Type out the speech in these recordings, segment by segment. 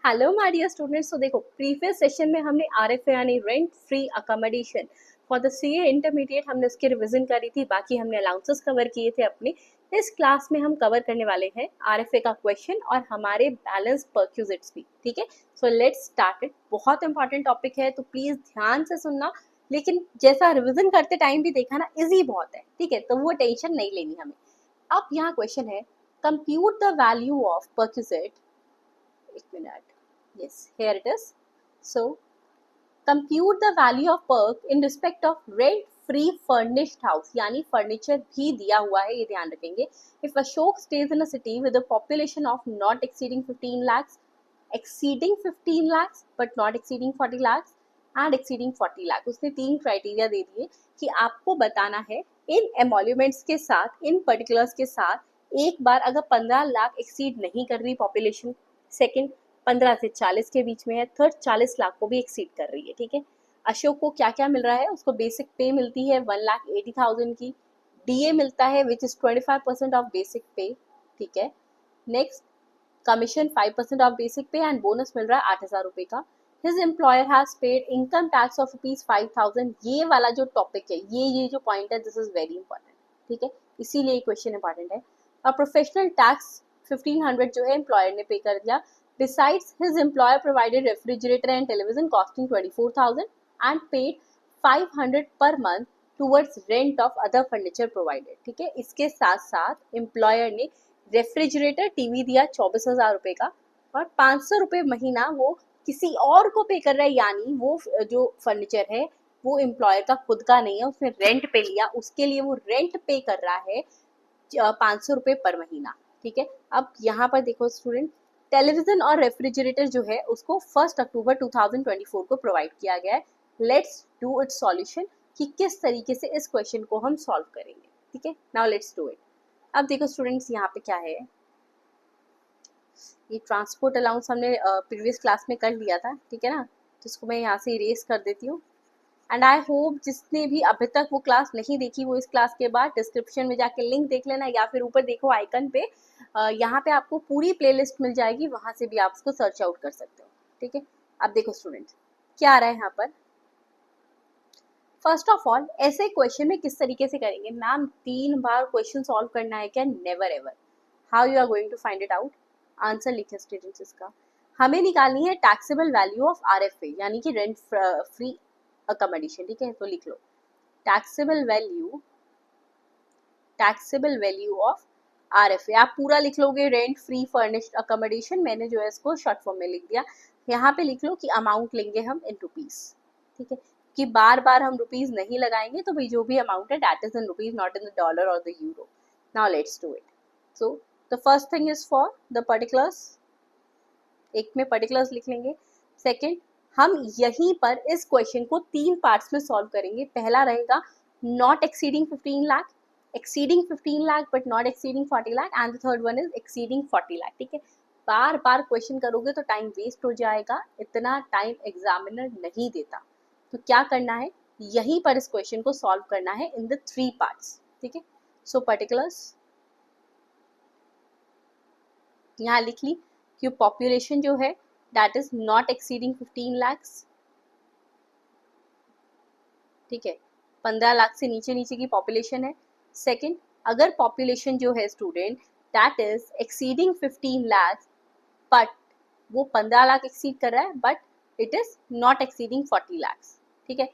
Hello my dear students. तो देखो, previous session में हमने आरएफए यानी rent free accommodation for the CA intermediate हमने उसकी रिवीजन करी थी। बाकी हमने अलाउंसेस कवर किए थे अपने। इस क्लास में हम कवर करने वाले हैं आरएफए का क्वेश्चन और हमारे बैलेंस परक्यूजिट्स भी। ठीक है, सो लेट्स स्टार्ट इट। बहुत इंपॉर्टेंट टॉपिक है तो प्लीज ध्यान से सुनना, लेकिन जैसा रिविजन करते टाइम भी देखा ना, इजी बहुत है। ठीक है, तो वो टेंशन नहीं लेनी हमें। अब यहाँ क्वेश्चन है, compute the value of perquisite. एक minute, yes, here it is. So compute the value of perk in respect of rent free furnished house, यानी फर्नीचर भी दिया हुआ है, ये ध्यान रखेंगे। if Ashok stays in a city with a population of not exceeding 15 lakhs, exceeding 15 lakhs but not exceeding 40 lakhs and exceeding 40 lakh, उसने तीन क्राइटेरिया दे दिए कि आपको बताना है इन एमोल्यूमेंट्स के साथ, इन पर्टिकुलर्स के साथ एक बार अगर 15 लाख एक्सीड नहीं कर रही पॉपुलेशन, सेकंड 15 से 40 के बीच में है, थर्ड 40 लाख को भी एक्सीड कर रही है। ठीक है, अशोक को क्या क्या मिल रहा है? उसको बेसिक पे मिलती है 1,80,000 की, डीए मिलता है विच इज 25% ऑफ बेसिक पे। ठीक है, नेक्स्ट कमीशन 5% ऑफ बेसिक पे एंड बोनस मिल रहा है 8,000 रुपए का। His employer has paid income tax of ₹5,000। ये वाला जो टॉपिक है, ये जो पॉइंट है, दिस इज वेरी इंपॉर्टेंट। ठीक है, इसीलिए ये क्वेश्चन इंपॉर्टेंट है। और प्रोफेशनल टैक्स 1500 जो है एम्प्लॉयर ने पे कर दिया। Besides, his employer provided refrigerator and television costing 24,000 and paid 500 per month towards rent of other furniture provided। ठीक है, इसके साथ साथ एम्प्लॉयर ने रेफ्रिजरेटर, टीवी दिया 24,000 रुपए का और 500 रुपए महीना वो किसी और को पे कर रहा है, यानी वो जो फर्नीचर है वो एम्प्लॉयर का खुद का नहीं है, उसने रेंट पे लिया, उसके लिए वो रेंट पे कर रहा है 500 रुपए पर महीना। ठीक है, अब यहाँ पर देखो स्टूडेंट, टेलीविजन और रेफ्रिजरेटर जो है उसको 1 अक्टूबर 2024 को प्रोवाइड किया गया है। लेट्स डू इट सॉल्यूशन कि किस तरीके से इस क्वेश्चन को हम सॉल्व करेंगे। ठीक है, नाउ लेट्स डू इट। अब देखो स्टूडेंट्स, यहाँ पे क्या है, ये ट्रांसपोर्ट अलाउंस हमने प्रीवियस क्लास में कर लिया था। ठीक है ना, तो इसको मैं यहाँ से इरेज कर देती हूँ। एंड आई होप जिसने भी अभी तक वो क्लास नहीं देखी, वो इस क्लास के बाद डिस्क्रिप्शन में जाके लिंक देख लेना, या फिर ऊपर देखो आइकन पे, यहाँ पे आपको पूरी प्लेलिस्ट मिल जाएगी, वहां से भी आप उसको सर्च आउट कर सकते हो। ठीक है, अब देखो स्टूडेंट्स क्या आ रहा है यहाँ पर। फर्स्ट ऑफ ऑल, ऐसे क्वेश्चन में किस तरीके से करेंगे मैम? 3 बार क्वेश्चन सॉल्व करना है क्या? Never ever. How you are going to find it out? Answer लिखे स्टूडेंट्स इसका। हमें निकालनी है टैक्सेबल वैल्यू ऑफ आरएफए, यानी कि रेंट फ्री अकोमोडेशन। ठीक है, तो लिख लो टैक्सेबल वैल्यू ऑफ आरएफए। आप पूरा लिख लोगे रेंट फ्री फर्निश्ड अकोमोडेशन, मैंने जो है इसको शॉर्ट फॉर्म में लिख दिया। यहाँ पे लिख लो कि अमाउंट लेंगे हम इन रुपीज। ठीक है, कि बार बार हम रुपीज नहीं लगाएंगे, तो भाई जो भी अमाउंट है that is in rupees, not in the dollar और the euro. Now let's do it. So the first thing is for the particulars, एक में पर्टिकुलर्स लिख लेंगे। सेकेंड, हम यहीं पर इस क्वेश्चन को 3 पार्ट्स में सॉल्व करेंगे। पहला रहेगा not exceeding 15 lakh, exceeding 15 lakh but not exceeding 40 lakh, and the third one is exceeding 40 lakh. ठीक है, बार बार क्वेश्चन करोगे तो टाइम वेस्ट हो जाएगा, इतना टाइम एग्जामिनर नहीं देता। तो क्या करना है, यहीं पर इस क्वेश्चन को सॉल्व करना है इन द 3 पार्ट्स। ठीक है, सो पर्टिकुलर्स यहाँ लिख ली कि पॉपुलेशन जो है that is not exceeding 15 lakhs। ठीक है, 15 लाख से नीचे नीचे की पॉपुलेशन है। सेकंड, अगर पॉपुलेशन जो है student that is exceeding 15 lakhs but वो 15 लाख एक्सीड कर रहा है, but it is not exceeding 40 lakhs। ठीक है,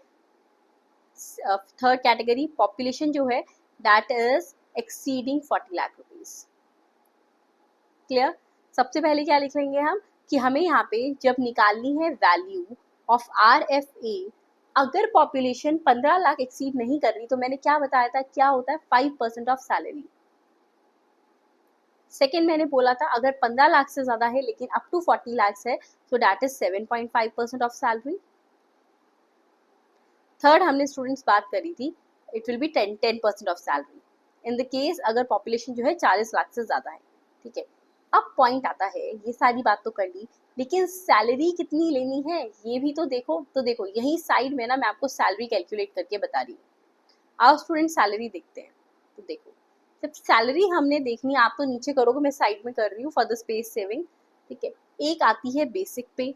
थर्ड कैटेगरी, पॉपुलेशन जो है that is exceeding 40 lakh rupees. Clear? सबसे पहले क्या लिख लेंगे हम कि हमें यहाँ पे जब निकालनी है वैल्यू ऑफ आरएफए, अगर पॉपुलेशन 15 लाख एक्सीड नहीं कर रही, तो मैंने क्या बताया था, क्या होता है 5% ऑफ सैलरी। सेकेंड मैंने बोला था अगर 15 लाख से ज्यादा है लेकिन अप टू 40 लाख है, तो that is 7.5% of salary. Third हमने स्टूडेंट्स बात करी थी, it will B 10% of salary in the case अगर पॉपुलेशन जो है 40 लाख से ज्यादा है। ठीक है, अब पॉइंट आता है, ये सारी बात तो कर ली, लेकिन सैलरी कितनी लेनी है ये भी तो देखो। तो देखो यही साइड में ना मैं आपको सैलरी कैलकुलेट करके बता रही हूँ। आओ स्टूडेंट सैलरी देखते हैं। तो देखो, जब सैलरी हमने देखनी है, आप तो नीचे करोगे, मैं साइड में कर रही हूँ फॉर द स्पेस सेविंग। ठीक है, एक आती है बेसिक पे,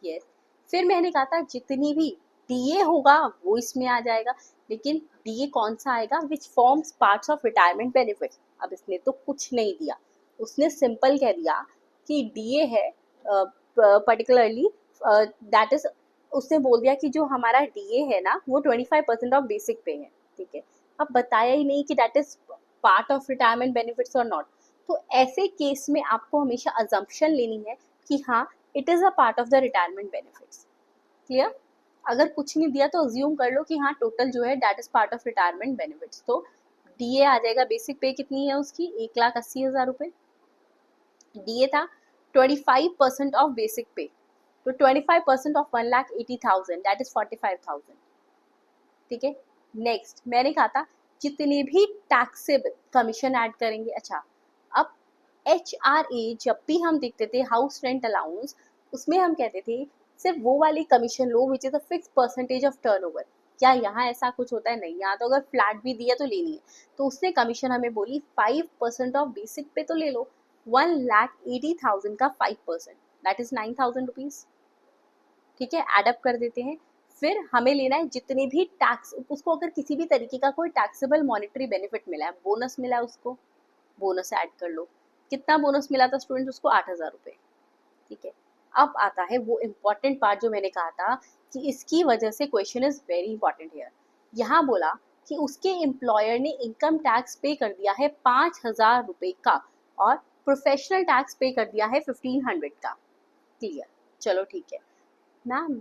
यस। फिर मैंने कहा था जितनी भी डीए होगा वो इसमें आ जाएगा, लेकिन डीए कौन सा आएगा, which forms parts of retirement benefit. अब इसने तो कुछ नहीं दिया, उसने सिंपल कह दिया कि डीए है पर्टिकुलरली दैट इज, उसने बोल दिया कि जो हमारा डीए है ना वो 25% ऑफ बेसिक पे है, ठीक है। अब बताया ही नहीं कि that is part of retirement benefits और नॉट। तो ऐसे केस में आपको हमेशा अजम्पशन लेनी है कि हाँ it is a part of the retirement benefits. Clear? अगर कुछ नहीं दिया तो अज्यूम कर लो कि हाँ टोटल जो है that is part of retirement benefits. तो डीए आ जाएगा, बेसिक पे कितनी है उसकी, 1,80,000 रुपए। डीए था 25% ऑफ बेसिक पे, तो 25% ऑफ 1,80,000 दैट इज 45,000, ठीक है। नेक्स्ट मैंने कहा था जितने भी टैक्सेबल कमीशन ऐड करेंगे। अच्छा, अब HRA जब भी हम देखते थे हाउस रेंट अलाउंस, उसमें हम कहते थे सिर्फ वो वाली commission low which is a fix percentage of turnover. क्या यहाँ ऐसा कुछ होता है? नहीं, यहाँ तो अगर फ्लैट भी दिया तो लेनी है। तो उसने कमीशन हमें बोली 5% ऑफ बेसिक पे तो ले लो, 1,80,000 का 5% दैट इज 9,000 रुपीज, ठीक है। एडअप कर देते हैं। फिर हमें लेना है जितने भी टैक्स, उसको अगर किसी भी तरीके का कोई टैक्सेबल मॉनेटरी बेनिफिट मिला है, बोनस मिला है, उसको बोनस ऐड कर लो। कितना बोनस मिला था स्टूडेंट उसको? 8,000 रुपए, ठीक है। अब आता है वो इम्पोर्टेंट पार्ट जो मैंने कहा था कि इसकी वजह से question is very important here. यहाँ बोला कि उसके एम्प्लॉयर ने इनकम टैक्स पे कर दिया है 5,000 रुपए का और प्रोफेशनल टैक्स पे कर दिया है 1,500 का। क्लियर? चलो ठीक है मैम,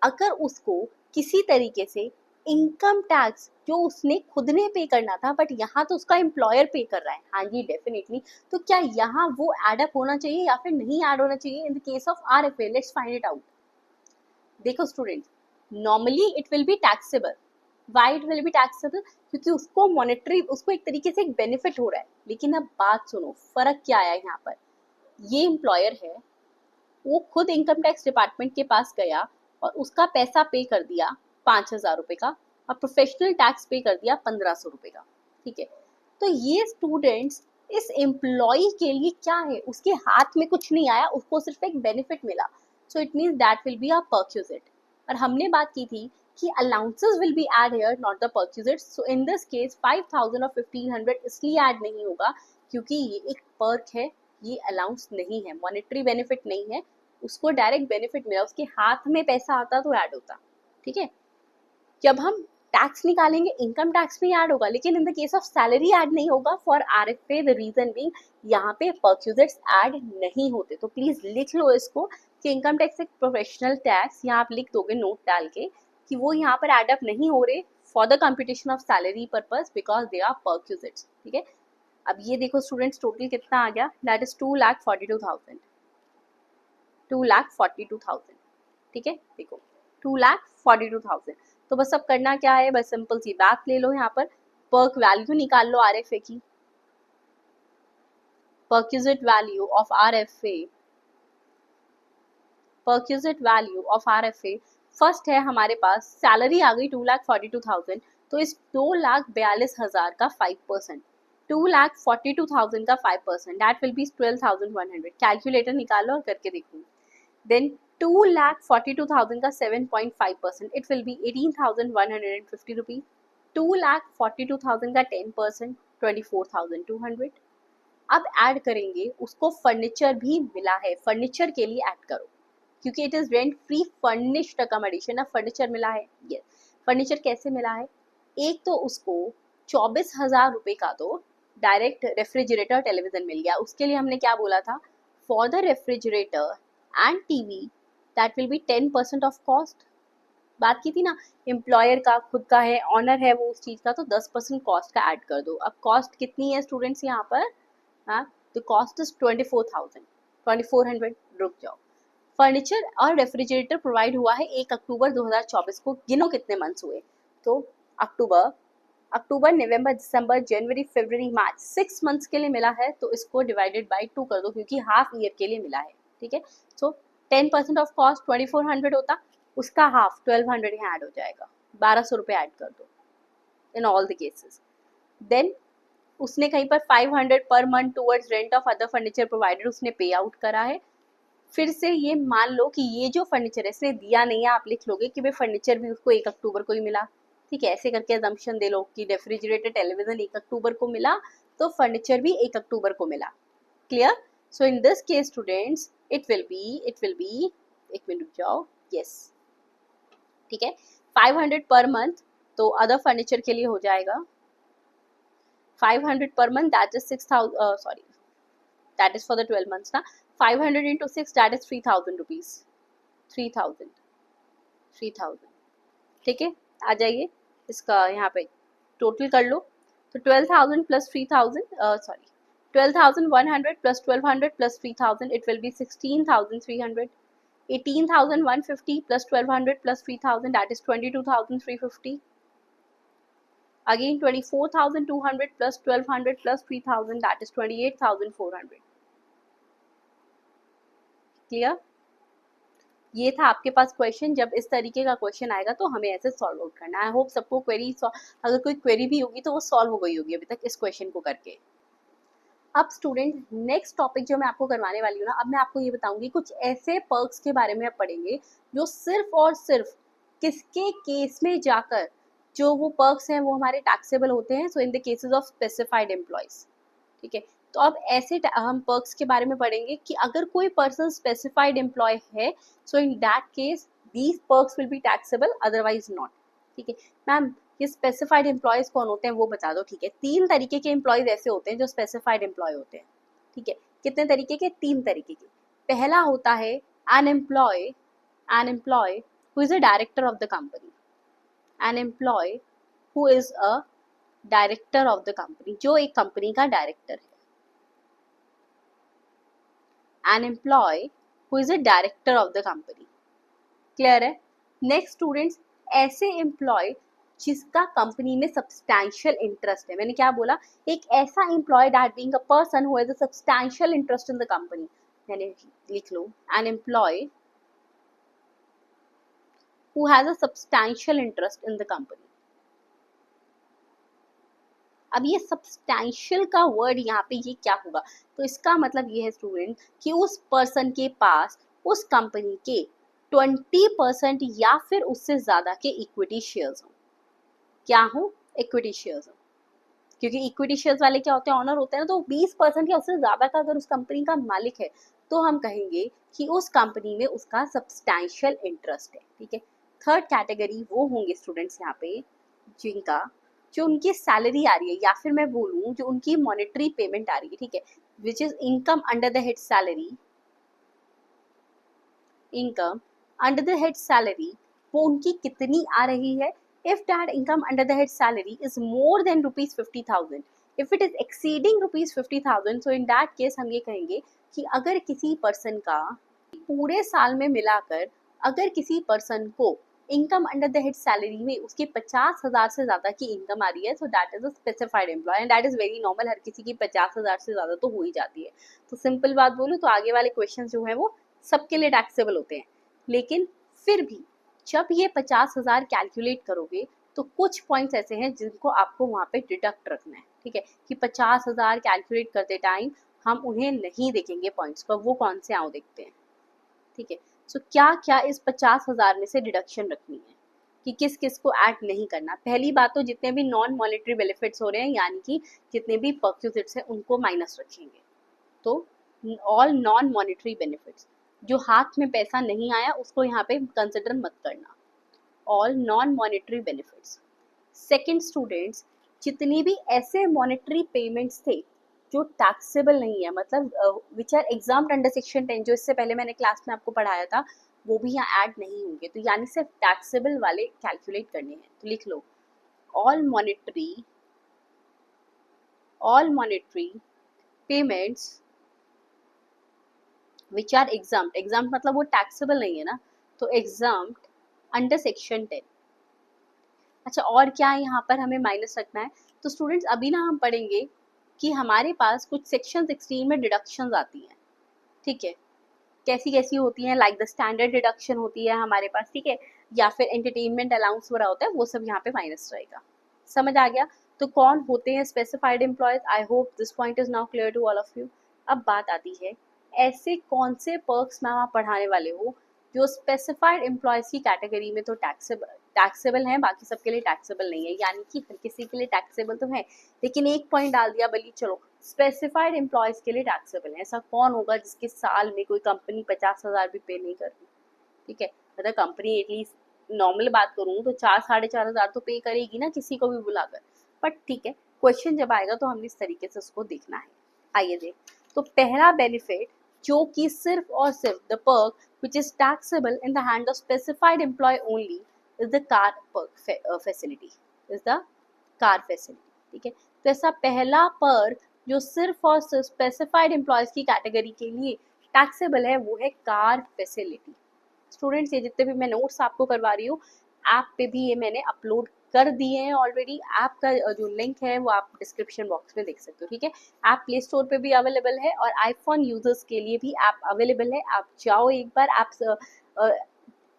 अगर उसको किसी तरीके से इनकम टैक्स जो उसने खुद ने पे करना था बट यहाँ तो उसका एम्प्लॉयर पे कर रहा है, हाँ जी डेफिनेटली, तो क्या यहाँ वो एडअप होना चाहिए या फिर नहीं ऐड होना चाहिए in the case of RFA? Let's find it out. देखो student, normally it will be taxable. Why it will be taxable? क्योंकि उसको मॉनेटरी, उसको एक तरीके से एक बेनिफिट हो रहा है। लेकिन अब बात सुनो, फर्क क्या आया यहाँ पर। ये एम्प्लॉयर है, वो खुद इनकम टैक्स डिपार्टमेंट के पास गया और उसका पैसा पे कर दिया 5,000 रुपए का और प्रोफेशनल टैक्स पे कर दिया 1,500 रुपए का, ठीक है। तो ये स्टूडेंट्स इस एम्प्लॉय के लिए क्या है, उसके हाथ में कुछ नहीं आया, उसको सिर्फ एक बेनिफिट मिला। So it means that will be a perquisite. और हमने बात की थी कि allowances will be add here not the perquisite. So in this case 5,000 और 1,500 इसलिए ऐड नहीं होगा क्योंकि ये एक पर्क है, ये अलाउंस नहीं है, मॉनेटरी बेनिफिट नहीं है, उसको डायरेक्ट बेनिफिट मिला, उसके हाथ में पैसा आता तो ऐड होता, ठीक है। जब हम टैक्स निकालेंगे इनकम टैक्स भी ऐड होगा, लेकिन in the case of salary add नहीं होगा for RFA। The reason being यहाँ पे परक्यूजिट्स ऐड नहीं होते। तो प्लीज लिख लो इसको कि इनकम टैक्स एक प्रोफेशनल टैक्स, यहाँ आप लिख दोगे नोट डाल के कि वो यहाँ पर एड अप नहीं हो रहे for the computation of salary purpose because they are perquisites, ठीक है। अब ये देखो स्टूडेंट्स, टोटल कितना आ गया, दैट इज 2,42,000, 2,42,000, ठीक है। देखो 2,42,000। तो बस अब करना क्या है, बस सिंपल सी बात ले लो, यहाँ पर पर्क वैल्यू निकाल लो RFA की, perquisite value of RFA, perquisite value of RFA। First है हमारे पास सैलरी आ गई 2,42,000, तो इस 2,42,000 का 5%, 2,42,000 का 5% दैट विल बी 12,100। कैलकुलेटर निकालो और करके देखो। Then 2,42,000 का 7.5%, it will be 18,150 rupees. 2,42,000 का 10%, 24,200। अब ऐड करेंगे, उसको फर्नीचर भी मिला है, फर्नीचर के लिए ऐड करो क्योंकि it is rent free furnished accommodation. अब फर्नीचर मिला है, यस। फर्नीचर कैसे मिला है? एक तो उसको 24,000 रुपए का तो डायरेक्ट रेफ्रिजरेटर टेलीविजन मिल गया। उसके लिए हमने क्या बोला था, for the refrigerator and TV that will B 10% of cost. बात की थी ना, एम्प्लॉयर का खुद का है, ऑनर है वो उस चीज का, तो 10% कॉस्ट का ऐड कर दो। अब कॉस्ट कितनी है स्टूडेंट्स यहाँ पर, हाँ, तो कॉस्ट इज 24,000, 2,400। रुक जाओ, फर्नीचर और रेफ्रिजरेटर प्रोवाइड हुआ है 1 अक्टूबर 2024 को। गिनो कितने मंथ्स हुए, तो अक्टूबर, नवंबर, दिसंबर, जनवरी, फरवरी, मार्च, 6 मंथ्स के लिए मिला है। तो इसको डिवाइडेड बाई 2 कर दो क्योंकि हाफ ईयर के लिए मिला है, ठीक है। सो 10% ऑफ कॉस्ट 2,400 होता, उसका हाफ 1,200 यहाँ ऐड हो जाएगा, 1,200 रुपये ऐड कर दो in all the cases. Then उसने कहीं पर 500 per month towards rent of other furniture provided उसने पे आउट करा है, फिर से ये मान लो कि ये जो फर्नीचर है इसने दिया नहीं है, आप लिख लोगे कि भाई फर्नीचर भी उसको 1 अक्टूबर को ही मिला, ठीक है, ऐसे करके अजम्पशन दे लो कि रेफ्रिजरेटर टेलीविजन 1 अक्टूबर को मिला तो फर्नीचर भी 1 अक्टूबर को मिला। Clear? So in this case students it will B 1 minute रुक जाओ, यस, ठीक है, 500 पर मंथ, तो अदर फर्नीचर के लिए हो जाएगा 500 per month, that is 6,000, sorry, that is for the 12 months ना, 500 into 6 that is 3,000 rupees, 3,000, ठीक है, आ जाइए इसका यहाँ पे टोटल कर लो, तो 12,000 plus 3,000, sorry, 12,100 plus 1,200 plus 3,000, it will be 16,300, 18,150 plus 1,200 plus 3,000, that is 22,350. Again 24,200 plus 1,200 plus 3,000, that is 28,400. Clear? ये था आपके पास क्वेश्चन। जब इस तरीके का क्वेश्चन आएगा तो हमें ऐसे सॉल्व आउट करना है। आई होप सबको क्वेरी, अगर कोई क्वेरी भी होगी तो वो सॉल्व हो गई होगी अभी तक इस क्वेश्चन को करके। अब स्टूडेंट नेक्स्ट टॉपिक जो मैं आपको करवाने वाली हूँ ना, अब मैं आपको ये बताऊंगी कुछ ऐसे पर्क्स के बारे में आप पढ़ेंगे जो सिर्फ और सिर्फ किसके केस में जाकर जो वो पर्क्स हैं वो हमारे टैक्सेबल होते हैं। So in the cases of specified employees, ठीक है। तो अब ऐसे हम पर्क्स के बारे में पढ़ेंगे कि अगर कोई पर्सन स्पेसिफाइड एम्प्लॉय है, so in that case these perks will be taxable, otherwise not, ठीक है। मैम ये स्पेसिफाइड एम्प्लॉयज कौन होते हैं वो बता दो, ठीक है। 3 तरीके के एम्प्लॉयज ऐसे होते हैं जो स्पेसिफाइड एम्प्लॉय होते हैं, ठीक है। कितने तरीके के? 3 तरीके के। पहला होता है an employee who is a director of the company, an employee who is a director of the company, जो एक कंपनी का डायरेक्टर है। An employee who is a director of the company. Clear है? नेक्स्ट स्टूडेंट्स, ऐसे employee जिसका company में substantial interest है। मैंने क्या बोला? एक ऐसा employee that being a person who has a substantial interest in the company. मैंने लिख लो an employee who has a substantial interest in the company. अब ये सब्सटैंशियल का वर्ड यहाँ पे ये क्या होगा? तो इसका मतलब ये है स्टूडेंट कि उस पर्सन के पास उस कंपनी के 20% या फिर उससे ज्यादा के इक्विटी शेयर्स हो। क्या हो? इक्विटी शेयर्स हो। क्योंकि इक्विटी शेयर्स वाले क्या होते हैं? ऑनर होते हैं ना। तो 20% या उससे ज्यादा का अगर उस कंपनी का मालिक है तो हम कहेंगे कि उस कंपनी में उसका सब्सटैंशियल इंटरेस्ट है, ठीक है। थर्ड कैटेगरी वो होंगे स्टूडेंट्स यहाँ पे जिनका जो उनकी सैलरी आ रही है या फिर मैं बोलूँ जो उनकी मॉनेटरी पेमेंट आ रही है, ठीक है, which is income under the head salary, income under the head salary, वो उनकी कितनी आ रही है? If that income under the head salary is more than ₹50,000, if it is exceeding ₹50,000, so in that case हम ये कहेंगे कि अगर किसी पर्सन का पूरे साल में मिलाकर अगर किसी पर्सन को income under the head salary में उसकी 50,000 से ज्यादा की इनकम आ रही है, so that is a specified employee and that is very normal. हर किसी की 50,000 से ज्यादा तो हो ही जाती है। तो सिंपल बात बोलूँ तो आगे वाले क्वेश्चन जो है वो सबके लिए टैक्सेबल होते हैं, लेकिन फिर भी जब ये 50,000 कैलकुलेट करोगे तो कुछ पॉइंट्स ऐसे हैं जिनको आपको वहाँ पे डिडक्ट रखना है, ठीक है, कि 50,000 कैलकुलेट करते टाइम हम उन्हें नहीं देखेंगे पॉइंट्स को, वो कौन से आओ देखते हैं, ठीक है। सो क्या क्या इस 50,000 में से डिडक्शन रखनी है कि किस किस को ऐड नहीं करना। पहली बात तो जितने भी नॉन मॉनेटरी बेनिफिट्स हो रहे हैं यानी कि जितने भी परक्यूजिट्स हैं उनको माइनस रखेंगे। तो ऑल नॉन मॉनेटरी बेनिफिट्स, जो हाथ में पैसा नहीं आया उसको यहाँ पे कंसिडर मत करना, all non monetary benefits. Second students, जितनी भी ऐसे मॉनेटरी पेमेंट्स थे जो टैक्सेबल नहीं है, मतलब which are exempted under section 10, जो इससे पहले मैंने क्लास में आपको पढ़ाया था, वो भी यहाँ ऐड नहीं होंगे। तो यानी सिर्फ टैक्सेबल वाले कैलकुलेट करने हैं। तो लिख लो all monetary payments which are exempted, exempted मतलब वो टैक्सेबल नहीं है ना, तो एग्जाम्ड अंडर सेक्शन 10। अच्छा, और क्या यहाँ पर हमें माइनस रखना है? तो स्टूडेंट्स अभी ना हम पढ़ेंगे कि हमारे पास कुछ सेक्शन 16 में डिडक्शंस आती हैं, ठीक है, कैसी कैसी होती हैं, लाइक द स्टैंडर्ड डिडक्शन होती है हमारे पास, ठीक है, या फिर एंटरटेनमेंट अलाउंस वगैरह होता है, वो सब यहाँ पे माइनस रहेगा। समझ आ गया? तो कौन होते हैं specified employees? I hope this point is now clear to all of you. अब बात आती है ऐसे कौन से पर्क्स मैम आप पढ़ाने वाले हो जो स्पेसिफाइड एम्प्लॉयज की कैटेगरी में तो टैक्सेबल हैं, बाकी सबके लिए टैक्सेबल नहीं है, यानी कि हर किसी के लिए टैक्सेबल तो है, लेकिन एक पॉइंट डाल दिया बल्कि चलो स्पेसिफाइड एम्प्लॉयज के लिए टैक्सेबल है। ऐसा कौन होगा जिसके साल में कोई कंपनी 50,000 भी पे नहीं कर रही, ठीक है, मतलब कंपनी एटलीस्ट नॉर्मल बात करूँ तो 4-4.5 हज़ार तो पे करेगी ना किसी को भी बुलाकर, बट ठीक है, क्वेश्चन जब आएगा तो हमने इस तरीके से उसको देखना है। आइए देख, तो पहला बेनिफिट जो कि सिर्फ और सिर्फ the perk which is taxable in the hand of specified employee only is the car facility, is the car facility, ठीक है। तो ऐसा पहला पर्क जो सिर्फ और सिर्फ स्पेसिफाइड एम्प्लॉयज की कैटेगरी के लिए टैक्सेबल है वो है कार फैसिलिटी। स्टूडेंट्स, ये जितने भी मैं नोट्स आपको करवा रही हूँ ऐप पे भी ये मैंने अपलोड कर दिए हैं ऑलरेडी। ऐप का जो लिंक है वो आप डिस्क्रिप्शन बॉक्स में देख सकते हो, ठीक है। ऐप प्ले स्टोर पे भी अवेलेबल है और आईफोन यूजर्स के लिए भी ऐप अवेलेबल है। आप जाओ एक बार ऐप,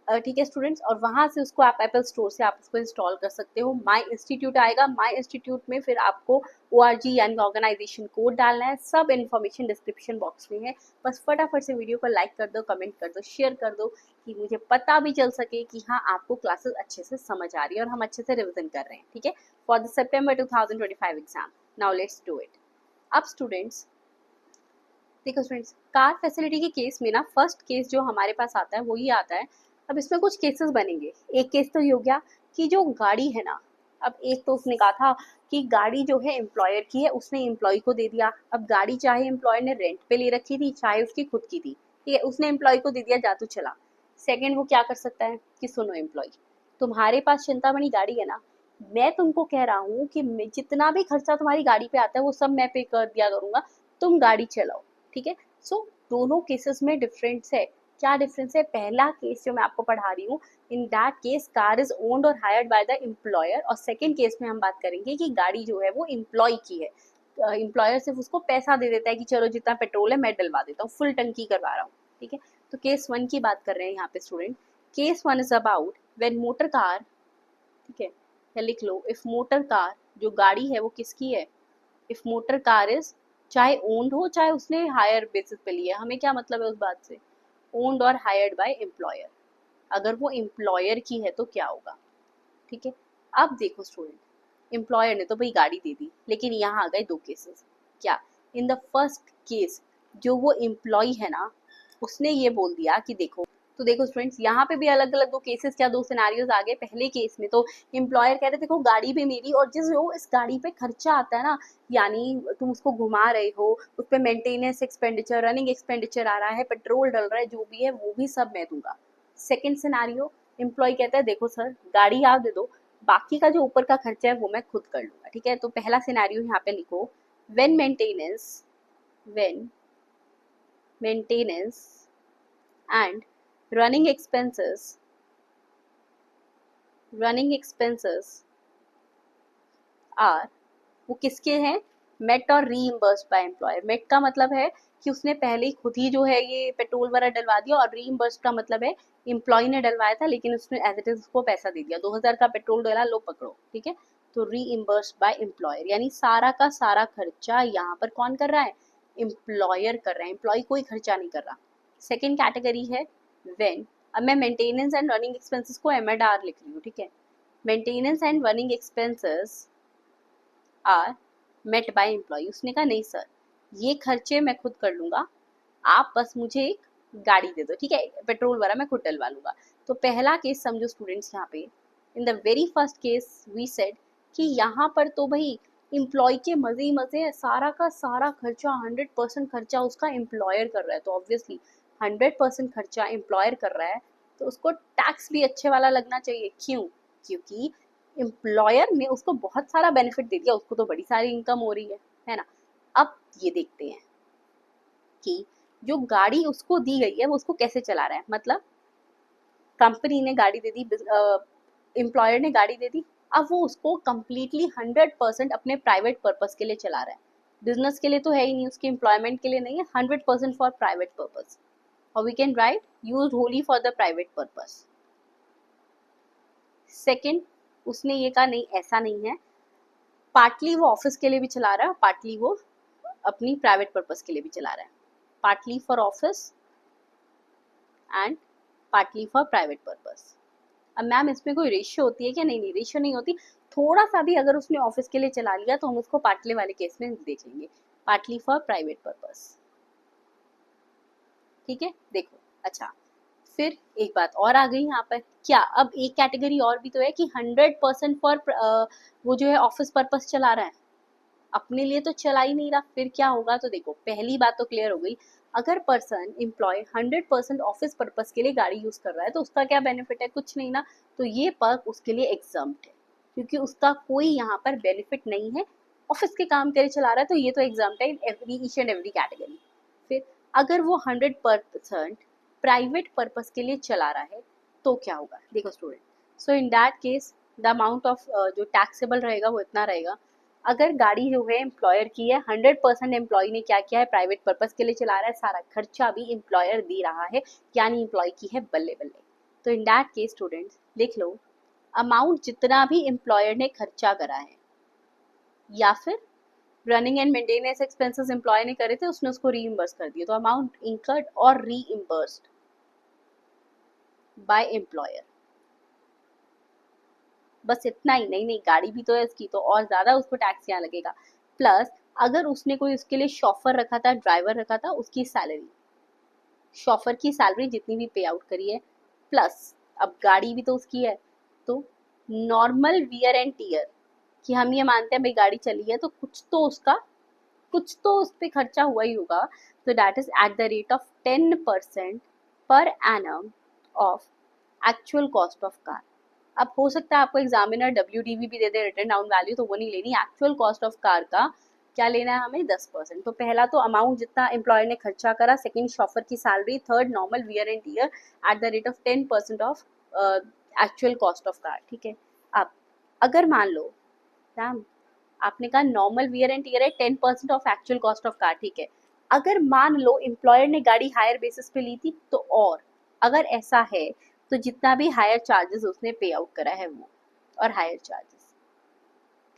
ठीक है स्टूडेंट्स, और वहाँ से उसको आप एप्पल स्टोर से आप उसको इंस्टॉल कर सकते हो। माई इंस्टीट्यूट आएगा, माई इंस्टीट्यूट में फिर आपको ORG यानी ऑर्गेनाइजेशन कोड डालना है। सब इन्फॉर्मेशन डिस्क्रिप्शन बॉक्स में है। बस फटाफट से वीडियो को लाइक कर दो, कमेंट कर दो, शेयर कर दो कि मुझे पता भी चल सके कि हाँ आपको क्लासेस अच्छे से समझ आ रही है और हम अच्छे से रिविजन कर रहे हैं, ठीक है, for the September 2025 exam. Now let's do it. अब स्टूडेंट्स देखो स्टूडेंट्स, कार फैसिलिटी के केस में ना फर्स्ट केस जो हमारे पास आता है वो ये आता है। अब इसमें कुछ केसेस बनेंगे। एक केस तो ये हो गया कि जो गाड़ी है ना, अब एक तो उसने कहा था कि गाड़ी जो है एम्प्लॉयर की है, उसने एम्प्लॉय को दे दिया। अब गाड़ी चाहे एम्प्लॉयर ने रेंट पे ले रखी थी चाहे उसकी खुद की थी, ठीक है, उसने एम्प्लॉय को दे दिया, जा तू चला। सेकेंड वो क्या कर सकता है कि सुनो एम्प्लॉय, तुम्हारे पास चिंतामणि गाड़ी है ना, मैं तुमको कह रहा हूँ कि जितना भी खर्चा तुम्हारी गाड़ी पे आता है वो सब मैं पे कर दिया करूंगा, तुम गाड़ी चलाओ, ठीक है। सो दोनों केसेस में डिफरेंस है। क्या डिफरेंस है? पहला केस जो मैं आपको पढ़ा रही हूँ, इन that case car is owned और हायर्ड बाय द एम्प्लॉयर, और सेकंड केस में हम बात करेंगे कि गाड़ी जो है वो एम्प्लॉय की है। एम्प्लॉयर सिर्फ उसको पैसा दे देता है कि चलो जितना पेट्रोल है मैं डलवा देता हूँ, फुल टंकी करवा रहा हूँ, ठीक है। तो केस वन की बात कर रहे हैं यहाँ पे student. Case one is about when motor car, ठीक है, या लिख लो इफ मोटर कार, जो गाड़ी है वो किसकी है, इफ मोटर कार इज, चाहे ओन्ड हो चाहे उसने हायर बेसिस पे लिया, हमें क्या मतलब है उस बात से, ओन्ड और हायर्ड बाय एम्प्लॉयर। अगर वो एम्प्लॉयर की है तो क्या होगा, ठीक है। अब देखो स्टूडेंट, एम्प्लॉयर ने तो भाई गाड़ी दे दी, लेकिन यहाँ आ गए दो केसेस। क्या? इन द फर्स्ट केस जो वो एम्प्लॉय है ना, उसने ये बोल दिया कि देखो, तो देखो स्टूडेंट्स यहाँ पे भी अलग अलग दो केसेस, क्या दो सिनारियोज आ गए। पहले केस में तो एम्प्लॉयर कह रहे देखो गाड़ी भी मेरी, और जिस जो इस गाड़ी पे खर्चा आता है ना, यानी तुम उसको घुमा रहे हो, उस पर मेंटेनेंस एक्सपेंडिचर, रनिंग एक्सपेंडिचर आ रहा है, पेट्रोल डल रहा है, जो भी है वो भी सब मैं दूंगा। सेकेंड सिनारियो, एम्प्लॉय कहता है देखो सर गाड़ी आप दे दो, बाकी का जो ऊपर का खर्चा है वो मैं खुद कर लूंगा, ठीक है। तो पहला सिनारियो यहाँ पे लिखो, when maintenance and running expenses are, वो किसके हैं, मेट और रीइम्बर्स्ड बाय एम्प्लॉयर। मेट का मतलब है कि उसने पहले ही खुद ही जो है ये पेट्रोल वगैरह डलवा दिया, और रीइम्बर्स्ड का मतलब है एम्प्लॉय ने डलवाया था लेकिन उसने एज इट इज उसको पैसा दे दिया, 2000 का पेट्रोल डला, लो पकड़ो, ठीक है। तो रीइम्बर्स्ड बाय एम्प्लॉयर, यानी सारा का सारा खर्चा यहाँ पर कौन कर रहा है, एम्प्लॉयर कर रहा है, एम्प्लॉय कोई खर्चा नहीं कर रहा। सेकेंड कैटेगरी है व्हेन, अब मैं मेंटेनेंस एंड रनिंग एक्सपेंसेस को MR लिख रही हूँ, ठीक है। Maintenance and running expenses are met by employee. उसने कहा नहीं सर ये खर्चे मैं खुद कर लूंगा, आप बस मुझे एक गाड़ी दे दो, ठीक है, पेट्रोल वगैरह मैं खुद डलवा लूंगा। तो पहला केस समझो स्टूडेंट्स, यहाँ पे in the very first case we said कि यहाँ पर तो भाई एम्प्लॉय के मजे ही मजे हैं, सारा का सारा खर्चा 100% खर्चा उसका एम्प्लॉयर कर रहा है, तो ऑब्वियसली 100% खर्चा एम्प्लॉयर कर रहा है तो उसको टैक्स भी अच्छे वाला लगना चाहिए। क्यों? क्योंकि एम्प्लॉयर ने उसको बहुत सारा बेनिफिट दे दिया, उसको तो बड़ी सारी इनकम हो रही है ना। अब ये देखते हैं कि जो गाड़ी उसको दी गई है वो उसको कैसे चला रहा है, मतलब कंपनी ने गाड़ी दे दी, एम्प्लॉयर ने गाड़ी दे दी, अब वो उसको कम्प्लीटली 100% अपने प्राइवेट पर्पस के लिए चला रहा है, बिजनेस के लिए तो है ही नहीं, उसके एम्प्लॉयमेंट के लिए नहीं है, 100% फॉर प्राइवेट पर्पस, और we can write use wholly for the private purpose. Second, उसने ये कहा नहीं ऐसा नहीं है, पार्टली वो ऑफिस के लिए भी चला रहा है, पार्टली वो अपनी प्राइवेट पर्पस के लिए भी चला रहा है। Partly for office and partly for private purpose. अब मैम इसमें कोई रेशियो होती है क्या? नहीं नहीं, रेशियो नहीं होती। थोड़ा सा भी अगर उसने ऑफिस के लिए चला लिया तो हम उसको पार्टली वाले केस में देख लेंगे, पार्टली फॉर प्राइवेट पर्पस। ठीक है, देखो। अच्छा, फिर एक बात और आ गई यहाँ पर, क्या अब एक कैटेगरी और भी तो है कि 100% फॉर वो जो है ऑफिस पर्पस चला रहा है, अपने लिए तो चला ही नहीं रहा, फिर क्या होगा? तो देखो, पहली बात तो क्लियर हो गई, अगर पर्सन एम्प्लॉय 100% ऑफिस पर्पस के लिए गाड़ी यूज कर रहा है तो उसका क्या बेनिफिट है? कुछ नहीं ना। तो ये पर्क उसके लिए एग्जाम्प्ट है, क्योंकि उसका कोई यहाँ पर बेनिफिट नहीं है, ऑफिस के काम के लिए चला रहा है, तो ये तो एग्जाम्प्ट है in every each and every category. फिर अगर वो 100% प्राइवेट पर्पस के लिए चला रहा है तो क्या होगा? देखो student, so in that case the amount of जो टैक्सेबल रहेगा वो इतना रहेगा। अगर गाड़ी जो है एम्प्लॉयर की है, 100% एम्प्लॉय ने क्या किया है? प्राइवेट पर्पस के लिए चला रहा है, सारा खर्चा भी एम्प्लॉयर दे रहा है, यानी एम्प्लॉय की है, बल्ले बल्ले। तो इन दैट केस स्टूडेंट्स लिख लो, अमाउंट जितना भी एम्प्लॉयर ने खर्चा करा है, या फिर running and maintenance expenses employee ने करे थे, उसने उसको रीइंबर्स कर दिया, तो अमाउंट इंकर्ड और रीइंबर्स्ड बाय एम्प्लॉयर। बस इतना ही, नहीं नहीं, गाड़ी भी तो है उसकी, तो और ज्यादा उसको टैक्स यहाँ लगेगा। प्लस अगर उसने कोई उसके लिए शॉफर रखा था, ड्राइवर रखा था, उसकी सैलरी, शॉफर की सैलरी जितनी भी पे आउट करी है, प्लस अब गाड़ी भी तो उसकी है, तो नॉर्मल वियर एंड टीयर, कि हम ये मानते हैं भाई गाड़ी चली है तो कुछ तो उस पर खर्चा हुआ ही होगा, तो that is eight the rate of 10% per annum of actual cost of car. अब हो सकता है आपको एग्जामिनर WDV भी दे दे, रिटर्न डाउन वैल्यू, तो वो नहीं लेनी, एक्चुअल कॉस्ट ऑफ कार का क्या लेना है हमें? 10%। तो पहला तो अमाउंट जितना एम्प्लॉयर ने खर्चा करा, सेकंड शॉफर की salary, third normal wear and tear at the rate of 10% of actual cost of car. ठीक है, अब अगर मान लो मैम आपने कहा नॉर्मल वियर एंड टीयर है 10% of actual cost of car, ठीक है, अगर मान लो एम्प्लॉयर ने गाड़ी हायर बेसिस पे ली थी तो, और अगर ऐसा है तो जितना भी हायर चार्जेस उसने पे आउट करा है वो, और हायर चार्जेस।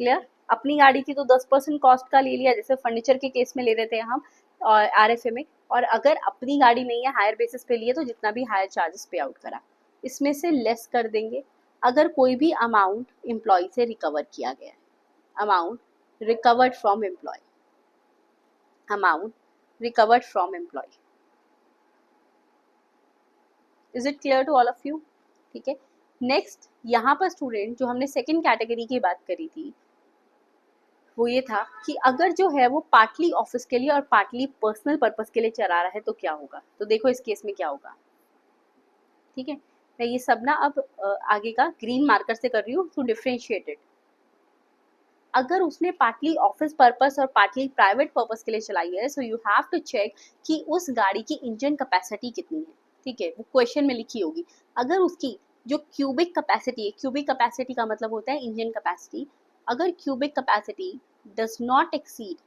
क्लियर? अपनी गाड़ी थी तो 10% कॉस्ट का ले लिया, जैसे फर्नीचर के केस में ले रहे थे हम और RFA में, और अगर अपनी गाड़ी नहीं है, हायर बेसिस पे लिए, तो जितना भी हायर चार्जेस पे आउट करा इसमें से लेस कर देंगे। अगर कोई भी अमाउंट एम्प्लॉय से रिकवर किया गया है, amount recovered from employee, amount recovered from employee, is it clear to all of you? ठीक है, नेक्स्ट यहाँ पर स्टूडेंट जो हमने सेकंड कैटेगरी की बात करी थी वो ये था कि अगर जो है वो पार्टली ऑफिस के लिए और पार्टली पर्सनल पर्पस के लिए चला रहा है तो क्या होगा? तो देखो इस केस में क्या होगा। ठीक है, मैं ये सब ना अब आगे का ग्रीन मार्कर से कर रही हूँ टू डिफरेंशिएटेड। अगर उसने पार्टली ऑफिस पर्पस और पार्टली प्राइवेट पर्पस के लिए चलाई है, so you have to check कि उस गाड़ी की इंजन कैपेसिटी कितनी है। ठीक है, वो क्वेश्चन में लिखी होगी। अगर उसकी जो क्यूबिक कैपेसिटी है, क्यूबिक कैपेसिटी का मतलब होता है इंजन कैपेसिटी, अगर cubic capacity does not exceed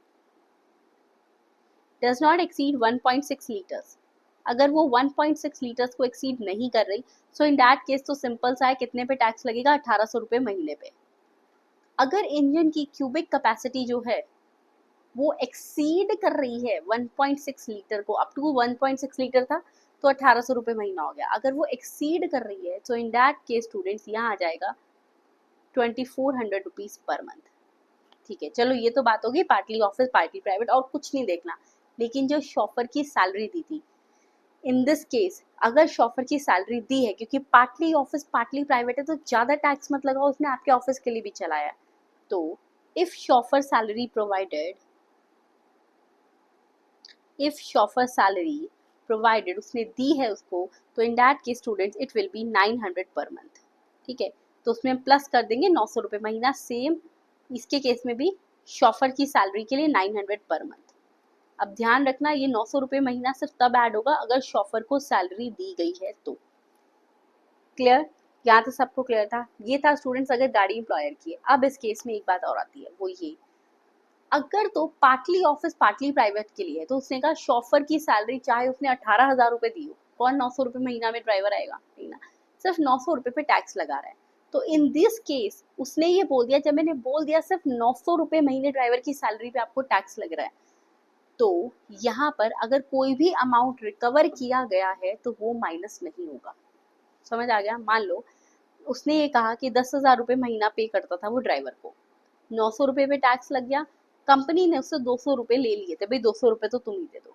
1.6 litres, अगर वो 1.6 लीटर्स को एक्सीड नहीं कर रही, सो इन दैट केस तो सिंपल सा है, कितने पे टैक्स लगेगा? 1800 रुपये महीने पे। अगर इंजन की क्यूबिक कैपेसिटी जो है वो एक्सीड कर रही है 1.6 लीटर को, अप टू 1.6 लीटर था तो 1800 रुपये महीना हो गया। अगर वो एक्सीड कर रही है तो इन दैट केस स्टूडेंट्स यहाँ आ जाएगा 2400 रुपीज पर मंथ। ठीक है, चलो ये तो बात होगी पार्टली ऑफिस पार्टली प्राइवेट, और कुछ नहीं देखना। लेकिन जो शॉफर की सैलरी दी थी, इन दिस केस अगर शॉफर की सैलरी दी है, क्योंकि पार्टली ऑफिस पार्टली प्राइवेट है तो ज्यादा टैक्स मत लगाओ, उसने आपके ऑफिस के लिए भी चलाया, तो if chauffeur salary provided, if chauffeur salary provided उसने दी है उसको, तो इन that case students it will B 900 per month. ठीक है, तो उसमें प्लस कर देंगे 900 रुपये महीना, सेम इसके केस में भी शॉफर की सैलरी के लिए 900 पर मंथ। अब ध्यान रखना ये 900 रुपये महीना सिर्फ तब ऐड होगा अगर शॉफर को सैलरी दी गई है तो। क्लियर? यहाँ तो सबको क्लियर था। ये था स्टूडेंट्स अगर गाड़ी एम्प्लॉयर की है। अब इस केस में एक बात और आती है, वो ये, अगर तो पार्टली ऑफिस पार्टली प्राइवेट के लिए है तो उसने कहा शॉफर की सैलरी चाहे उसने 18,000 रुपये दी हो, कौन 900 रुपये महीना में ड्राइवर आएगा? नहीं ना, सिर्फ 900 रुपये पे टैक्स लगा रहा है। तो इन दिस केस उसने ये बोल दिया, जब मैंने बोल दिया सिर्फ 900 रुपये महीने ड्राइवर की सैलरी पे आपको टैक्स लग रहा है, तो यहाँ पर अगर कोई भी अमाउंट रिकवर किया गया है तो वो माइनस नहीं होगा। समझ आ गया? मान लो उसने ये कहा कि 10,000 रुपये महीना पे करता था वो ड्राइवर को, 900 रुपये पे टैक्स लग गया, कंपनी ने उससे 200 रुपये ले लिए थे, भाई 200 रुपये तो तुम ही दे दो,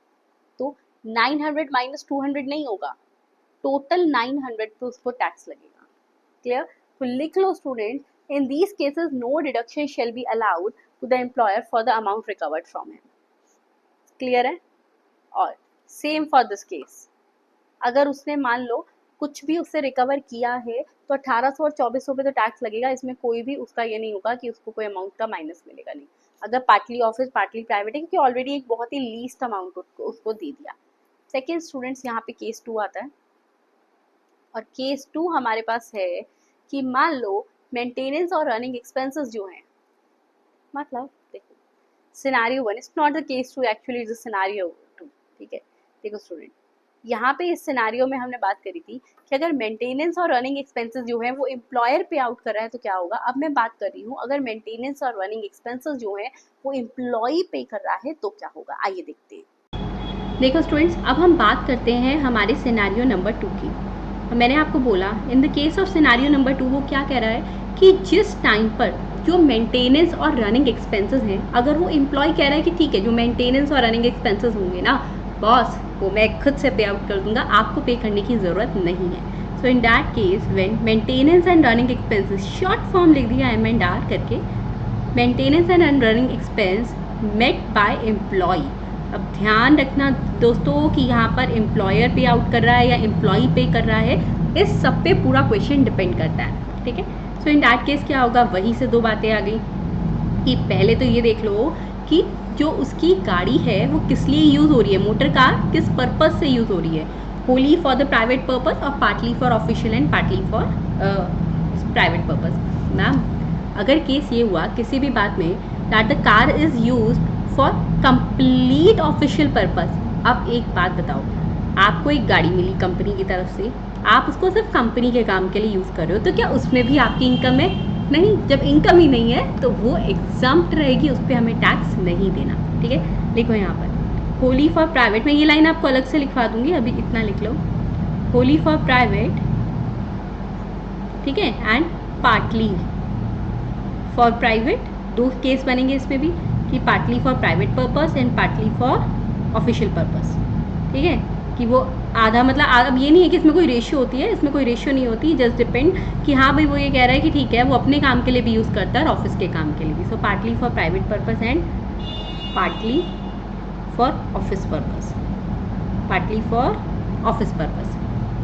तो 900 माइनस 200 नहीं होगा, टोटल 900 पे उसको टैक्स लगेगा। क्लियर? तो लिख लो student, in these cases no deduction shall be allowed to the employer for the amount recovered from him. Clear है? और सेम फॉर दिस केस, अगर उसने मान लो कुछ भी उससे रिकवर किया है तो 1800 और 2400 पे तो टैक्स लगेगा, इसमें कोई भी उसका ये नहीं होगा कि उसको कोई अमाउंट का माइनस मिलेगा नहीं, अगर पार्टली ऑफिस पार्टली प्राइवेट है, क्योंकि ऑलरेडी एक बहुत ही लीस्ट अमाउंट उसको दे दिया। सेकेंड स्टूडेंट्स, यहाँ पे केस 2 आता है, और केस 2 हमारे पास है कि मान लो मेंटेनेंस और रनिंग एक्सपेंसेस जो हैं, मतलब देखो scenario 1, it's not the case 2 actually, it's the scenario 2। ठीक है, देखो स्टूडेंट, यहाँ पे इस सिनेरियो में हमने बात करी थी कि अगर मेंटेनेंस और रनिंग एक्सपेंसेस जो है वो एम्प्लॉयर पे आउट कर रहा है तो क्या होगा। अब मैं बात कर रही हूँ अगर मेंटेनेंस और रनिंग एक्सपेंसेस जो है वो एम्प्लॉय पे कर रहा है तो क्या होगा, आइए देखते हैं। देखो स्टूडेंट्स, अब हम बात करते हैं हमारे सिनेरियो नंबर 2 की। मैंने आपको बोला इन the case of scenario number 2 वो क्या कह रहा है कि जिस टाइम पर जो मेंटेनेंस और रनिंग एक्सपेंसेस हैं, अगर वो एम्प्लॉय कह रहा है कि ठीक है जो मेंटेनेंस और रनिंग एक्सपेंसेस होंगे ना बॉस वो मैं खुद से पे आउट कर दूंगा, आपको पे करने की ज़रूरत नहीं है। So in that case when maintenance and running expenses, short form लिख दिया M&R करके, maintenance and running expense met by employee. अब ध्यान रखना दोस्तों कि यहाँ पर एम्प्लॉयर पे आउट कर रहा है या एम्प्लॉय पे कर रहा है, इस सब पे पूरा क्वेश्चन डिपेंड करता है। ठीक है, सो इन दैट केस क्या होगा, वहीं से दो बातें आ गई कि पहले तो ये देख लो कि जो उसकी गाड़ी है वो किस लिए यूज़ हो रही है, मोटर कार किस पर्पस से यूज़ हो रही है, wholly for the private purpose और partly for official and partly for private purpose. Ma'am अगर केस ये हुआ किसी भी बात में that the car is use for complete official purpose, अब एक बात बताओ, आपको एक गाड़ी मिली कंपनी की तरफ से, आप उसको सिर्फ कंपनी के काम के लिए यूज़ कर रहे हो, तो क्या उसमें भी आपकी इनकम है? नहीं, जब इनकम ही नहीं है तो वो एग्जाम्प्ट रहेगी, उस पर हमें टैक्स नहीं देना। ठीक है, लिखो यहाँ पर होली फॉर प्राइवेट, मैं ये लाइन आपको अलग से लिखवा दूंगी, अभी इतना लिख लो, होली फॉर प्राइवेट, ठीक है, एंड पार्टली फॉर प्राइवेट, दो केस बनेंगे इसमें भी कि partly for private purpose and partly for official purpose. ठीक है, कि वो आधा मतलब अब ये नहीं है कि इसमें कोई रेशियो होती है, इसमें कोई रेशियो नहीं होती, जस्ट डिपेंड कि हाँ भाई वो ये कह रहा है कि ठीक है वो अपने काम के लिए भी यूज़ करता है और ऑफिस के काम के लिए भी। So partly for private purpose and partly for office purpose, partly for office purpose.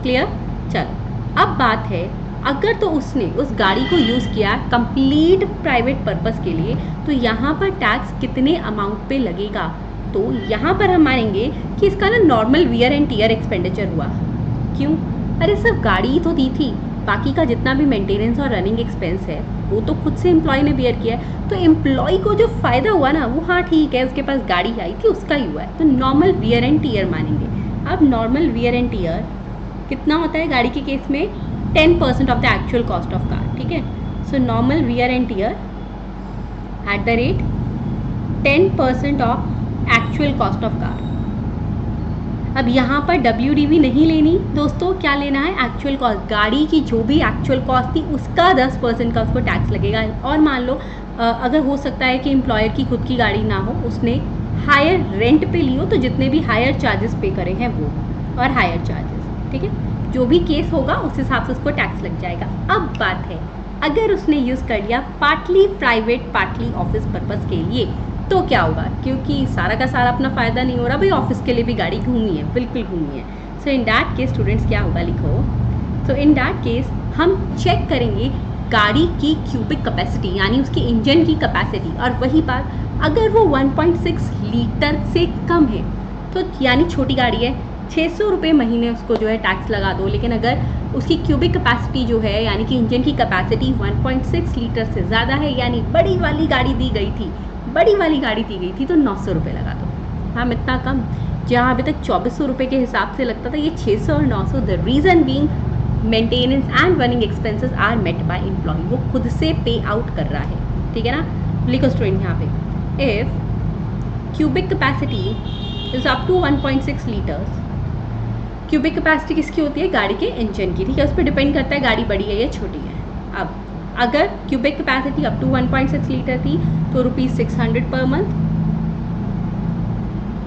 Clear? चलो अब बात है, अगर तो उसने उस गाड़ी को यूज़ किया कंप्लीट प्राइवेट पर्पस के लिए तो यहाँ पर टैक्स कितने अमाउंट पे लगेगा, तो यहाँ पर हम मानेंगे कि इसका ना normal wear and tear expenditure हुआ। क्यों? अरे सिर्फ गाड़ी ही तो दी थी, बाकी का जितना भी मेंटेनेंस और रनिंग एक्सपेंस है वो तो खुद से एम्प्लॉय ने बियर किया है, तो एम्प्लॉय को जो फ़ायदा हुआ ना वो हाँ ठीक है उसके पास गाड़ी आई थी उसका ही हुआ है, तो नॉर्मल वियर एंड टीयर मानेंगे। अब नॉर्मल वियर एंड टीयर कितना होता है गाड़ी के केस में? 10% of the actual cost of car. ठीक है, so normal wear and tear at the rate 10% of actual cost of car. अब यहाँ पर WDV नहीं लेनी दोस्तों, क्या लेना है? एक्चुअल कॉस्ट, गाड़ी की जो भी एक्चुअल कॉस्ट थी उसका 10% का उसको टैक्स लगेगा। और मान लो अगर हो सकता है कि एम्प्लॉयर की खुद की गाड़ी ना हो, उसने हायर रेंट पे ली हो, तो जितने भी हायर चार्जेस पे करे हैं वो और हायर चार्जेस, ठीक है, जो भी केस होगा उस हिसाब से उसको टैक्स लग जाएगा। अब बात है अगर उसने यूज़ कर लिया partly private partly office purpose के लिए तो क्या होगा, क्योंकि सारा का सारा अपना फ़ायदा नहीं हो रहा भाई, ऑफिस के लिए भी गाड़ी घूमी है, बिल्कुल घूमी है। So in that case students क्या होगा, लिखो, सो इन दैट केस हम चेक करेंगे गाड़ी की क्यूबिक कैपेसिटी यानी उसकी इंजन की कैपेसिटी, और वही बात अगर वो 1.6 लीटर से कम है तो यानी छोटी गाड़ी है, 600 रुपये महीने उसको जो है टैक्स लगा दो। लेकिन अगर उसकी क्यूबिक कैपेसिटी जो है यानी कि इंजन की कैपेसिटी 1.6 लीटर से ज़्यादा है, यानी बड़ी वाली गाड़ी दी गई थी, बड़ी वाली गाड़ी दी गई थी, तो 900 रुपये लगा दो। हम इतना कम, जहाँ अभी तक 2400 रुपये के हिसाब से लगता था, ये 600 और 900। The reason being maintenance and running expenses are met by employee, वो खुद से पे आउट कर रहा है। ठीक है ना, लिखो स्टूडेंट यहाँ पे, if cubic capacity is up to 1.6 litres. Cubic capacity किसकी होती है? गाड़ी के इंजन की, ठीक है। उस पर डिपेंड करता है गाड़ी बड़ी है या छोटी है। अब अगर cubic capacity up to 1.6 litre थी तो ₹600 पर मंथ।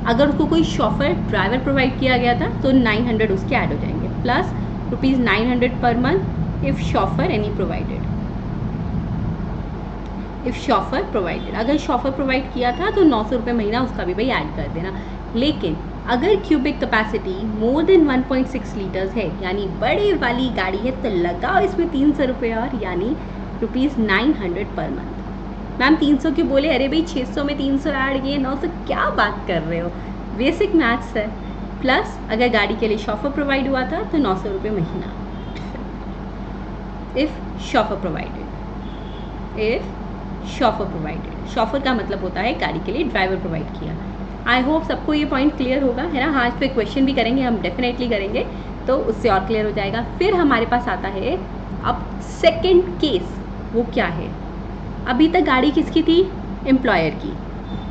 अगर उसको कोई शॉफर ड्राइवर प्रोवाइड किया गया था तो 900 उसके ऐड हो जाएंगे, plus ₹900 per month if chauffeur any provided. If chauffeur provided, अगर शॉफर प्रोवाइड किया था तो 900 रुपये महीना उसका भी भाई ऐड कर देना। लेकिन अगर cubic capacity more than 1.6 litres है, यानी बड़ी वाली गाड़ी है, तो लगाओ इसमें 300 रुपये और, यानी ₹900 पर मंथ। मैम 300 क्यों बोले? अरे भाई 600 में 300 ऐड किए, 900 क्या बात कर रहे हो? बेसिक मैथ्स है। प्लस अगर गाड़ी के लिए शॉफर प्रोवाइड हुआ था तो 900 रुपये महीना। If chauffeur provided, if chauffeur provided, chauffeur का मतलब होता है गाड़ी के लिए ड्राइवर प्रोवाइड किया। आई होप सबको ये पॉइंट क्लियर होगा, है ना। हाँ, इस पर क्वेश्चन भी करेंगे हम, डेफिनेटली करेंगे, तो उससे और क्लियर हो जाएगा। फिर हमारे पास आता है अब सेकेंड केस। वो क्या है? अभी तक गाड़ी किसकी थी? एम्प्लॉयर की।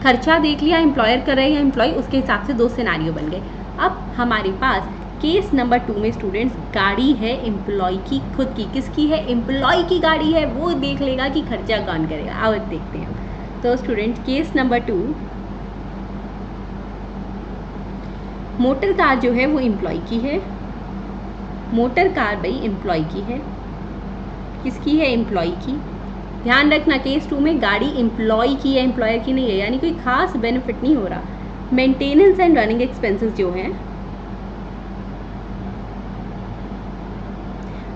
खर्चा देख लिया एम्प्लॉयर कर रहे हैं या एम्प्लॉय, उसके हिसाब से 2 सिनेरियो बन गए। अब हमारे पास केस नंबर 2 में स्टूडेंट्स गाड़ी है एम्प्लॉय की खुद की। किसकी है? एम्प्लॉय की गाड़ी है। वो देख लेगा कि खर्चा कौन करेगा। आओ देखते हैं। तो student case number 2, motor car जो है वो एम्प्लॉय की है। मोटर कार भाई एम्प्लॉय की है। किसकी है? एम्प्लॉय की। ध्यान रखना केस 2 में गाड़ी एम्प्लॉय की है, एम्प्लॉयर की नहीं है, यानी कोई खास बेनिफिट नहीं हो रहा। मेंटेनेंस एंड रनिंग एक्सपेंसेस जो हैं,